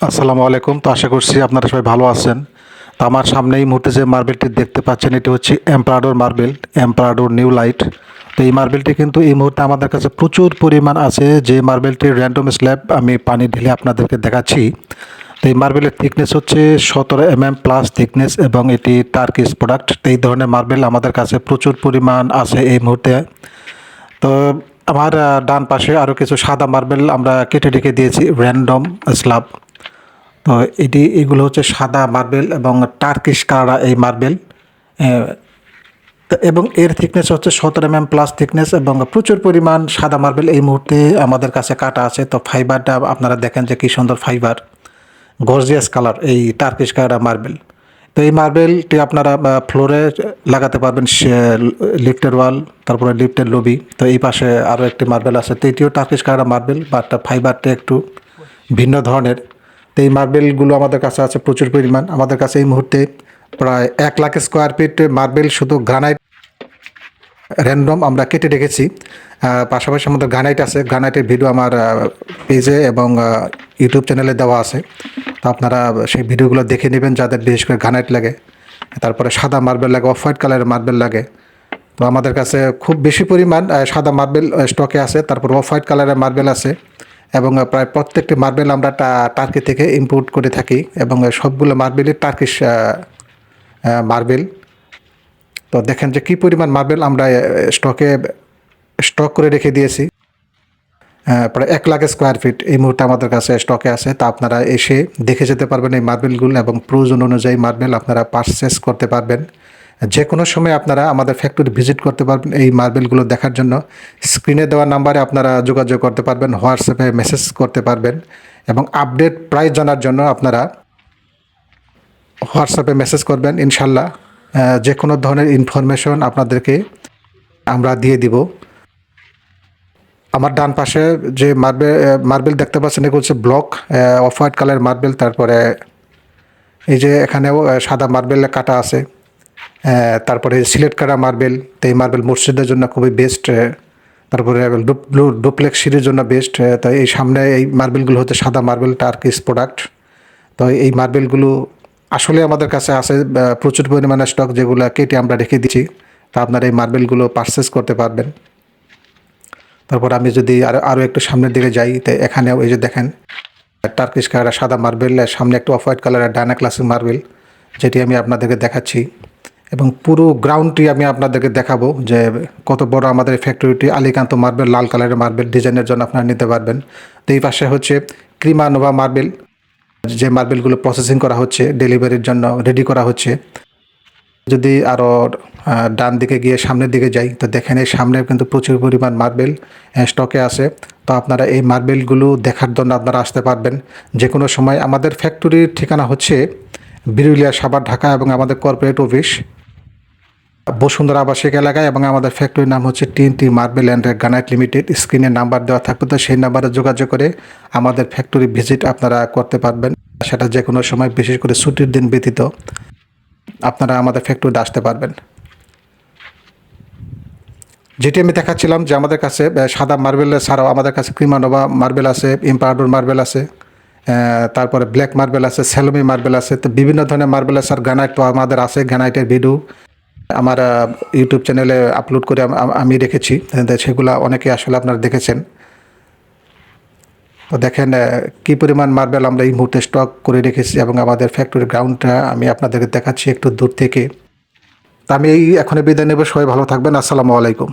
আসসালামু আলাইকুম। তো আশা করছি আপনারা সবাই ভালো আছেন। তো আমার সামনে এই মুহূর্তে যে মার্বেলটি দেখতে পাচ্ছেন এটি হচ্ছে এম্পারাডোর মার্বেল, এম্পারাডোর নিউ লাইট। তো এই মার্বেলটি কিন্তু এই মুহূর্তে আমাদের কাছে প্রচুর পরিমাণ আছে। যে মার্বেলটির র্যান্ডম স্ল্যাব আমি পানি ঢেলে আপনাদেরকে দেখাচ্ছি। তো এই মার্বেলের থিকনেস হচ্ছে 17 প্লাস থিকনেস এবং এটি টার্কিশ প্রোডাক্ট। তো এই ধরনের মার্বেল আমাদের কাছে প্রচুর পরিমাণ আছে এই মুহূর্তে। তো আমার ডান পাশে আরও কিছু সাদা মার্বেল আমরা কেটে রেখে দিয়েছি র্যান্ডম স্ল্যাব। তো এগুলো হচ্ছে সাদা মার্বেল এবং টার্কিশ কালার এই মার্বেল, এবং এর থিকনেস হচ্ছে 17 প্লাস থিকনেস এবং প্রচুর পরিমাণ সাদা মার্বেল এই মুহূর্তে আমাদের কাছে কাটা আছে। তো ফাইবারটা আপনারা দেখেন যে কী সুন্দর ফাইবার, গর্জিয়াস কালার এই টার্কিশ কালার মার্বেল। তো এই মার্বেলটি আপনারা ফ্লোরে লাগাতে পারবেন, লিফটের ওয়াল, তারপরে লিফটের লবি। তো এই পাশে আরও একটি মার্বেল আছে, তো এটিও টার্কিশ কালার মার্বেল, বাট ফাইবারটা একটু ভিন্ন ধরনের। তো এই মার্বেলগুলো আমাদের কাছে আছে প্রচুর পরিমাণ। আমাদের কাছে এই মুহূর্তে প্রায় 1 লাখ স্কোয়ার ফিট মার্বেল শুধু গ্রানাইট র্যান্ডম আমরা কেটে রেখেছি। পাশাপাশি আমাদের গ্রানাইট আছে, গ্রানাইটের ভিডিও আমার পেজে এবং ইউটিউব চ্যানেলে দেওয়া আছে। তো আপনারা সেই ভিডিওগুলো দেখে নেবেন যাদের বিশেষ করে গ্রানাইট লাগে, তারপরে সাদা মার্বেল লাগে, অফ হোয়াইট কালারের মার্বেল লাগে। তো আমাদের কাছে খুব বেশি পরিমাণ সাদা মার্বেল স্টকে আছে, তারপর অফ হোয়াইট কালারের মার্বেল আছে এবং প্রায় প্রত্যেকটি মার্বেল আমরা টার্কি থেকে ইম্পোর্ট করে থাকি এবং সবগুলো মার্বেলই টার্কিশ মার্বেল। তো দেখেন যে কী পরিমাণ মার্বেল আমরা স্টক করে রেখে দিয়েছি। প্রায় 1 লাখ স্কোয়ার ফিট এই মুহূর্তে আমাদের কাছে স্টকে আছে। তা আপনারা এসে দেখে যেতে পারবেন এই মার্বেলগুলো এবং প্রয়োজন অনুযায়ী মার্বেল আপনারা পারচেস করতে পারবেন। যে কোনো সময় আপনারা আমাদের ফ্যাক্টরি ভিজিট করতে পারবেন এই মার্বেলগুলো দেখার জন্য। স্ক্রিনে দেওয়া নাম্বারে আপনারা যোগাযোগ করতে পারবেন, হোয়াটসঅ্যাপে মেসেজ করতে পারবেন এবং আপডেট প্রাইস জানার জন্য আপনারা হোয়াটসঅ্যাপে মেসেজ করবেন। ইনশাল্লাহ যে কোনো ধরনের ইনফরমেশন আপনাদেরকে আমরা দিয়ে দিব। আমার ডান পাশে যে মার্বেল দেখতে পাচ্ছেন এগুলো হচ্ছে block off white colour marble. তারপরে এই যে এখানেও সাদা মার্বেল কাটা আছে। তারপরে সিলেট কাটা মার্বেল, তো এই মার্বেল মসজিদের জন্য খুবই বেস্ট। তারপরে ডুপ্লেক্স সিঁড়ির জন্য বেস্ট। তো এই সামনে এই মার্বেলগুলো হচ্ছে সাদা মার্বেল টার্কিশ প্রোডাক্ট। তো এই মার্বেলগুলো আসলে আমাদের কাছে আছে প্রচুর পরিমাণে স্টক, যেগুলো কেটে আমরা রেখে দিচ্ছি। তা আপনারা এই মার্বেলগুলো পারচেস করতে পারবেন। তারপর আমি যদি আরও একটু সামনের দিকে যাই, তো এখানেও এই যে দেখেন টার্কিশ কালার সাদা মার্বেল, সামনে একটু অফ হোয়াইট কালারের ডায়না ক্লাসিক মার্বেল, যেটি আমি আপনাদেরকে দেখাচ্ছি এবং পুরো গ্রাউন্ডটি আমি আপনাদেরকে দেখাবো যে কত বড় আমাদের ফ্যাক্টরিটি। আলিকান্ত মার্বেল, লাল কালারের মার্বেল ডিজাইনের জন্য আপনারা নিতে পারবেন। তো এই পাশে হচ্ছে ক্রিমানোভা মার্বেল, যে মার্বেলগুলো প্রসেসিং করা হচ্ছে, ডেলিভারির জন্য রেডি করা হচ্ছে। যদি আরও ডান দিকে গিয়ে সামনের দিকে যাই, তো দেখেন এই সামনে কিন্তু প্রচুর পরিমাণ মার্বেল স্টকে আছে। তো আপনারা এই মার্বেলগুলো দেখার জন্য আপনারা আসতে পারবেন যে কোনো সময়। আমাদের ফ্যাক্টরির ঠিকানা হচ্ছে বিরুলিয়া, সাভার, ঢাকা এবং আমাদের কর্পোরেট অফিস বসুন্ধরা আবাসিক এলাকায় এবং আমাদের ফ্যাক্টরির নাম হচ্ছে TNT marble and granite limited. স্ক্রিনে নাম্বার দেওয়া থাকবে, তো সেই নাম্বারে যোগাযোগ করে আমাদের ফ্যাক্টরি ভিজিট আপনারা করতে পারবেন। সেটা যে কোনো সময়, বিশেষ করে ছুটির দিন ব্যতীত আপনারা আমাদের ফ্যাক্টরিতে আসতে পারবেন। যেটি আমি দেখাচ্ছিলাম যে আমাদের কাছে সাদা মার্বেল ছাড়াও আমাদের কাছে ক্রিমানোভা মার্বেল আছে, এম্পারাডোর মার্বেল আছে, তারপরে ব্ল্যাক মার্বেল আছে, সেলোমি মার্বেল আছে। তো বিভিন্ন ধরনের মার্বেল আছে। আর গ্রানাইট তো আমাদের আছে, গ্রানাইটের ভিডিও আমার ইউটিউব চ্যানেলে আপলোড করে আমি রেখেছি, সেগুলো অনেকে আসলে আপনারা দেখেছেন। তো দেখেন কী পরিমাণ মার্বেল আমরা এই মুহূর্তে স্টক করে রেখেছি এবং আমাদের ফ্যাক্টরির গ্রাউন্ডটা আমি আপনাদেরকে দেখাচ্ছি একটু দূর থেকে। তা আমি এখন বিদায় নেব। সবাই ভালো থাকবেন। আসসালামু আলাইকুম।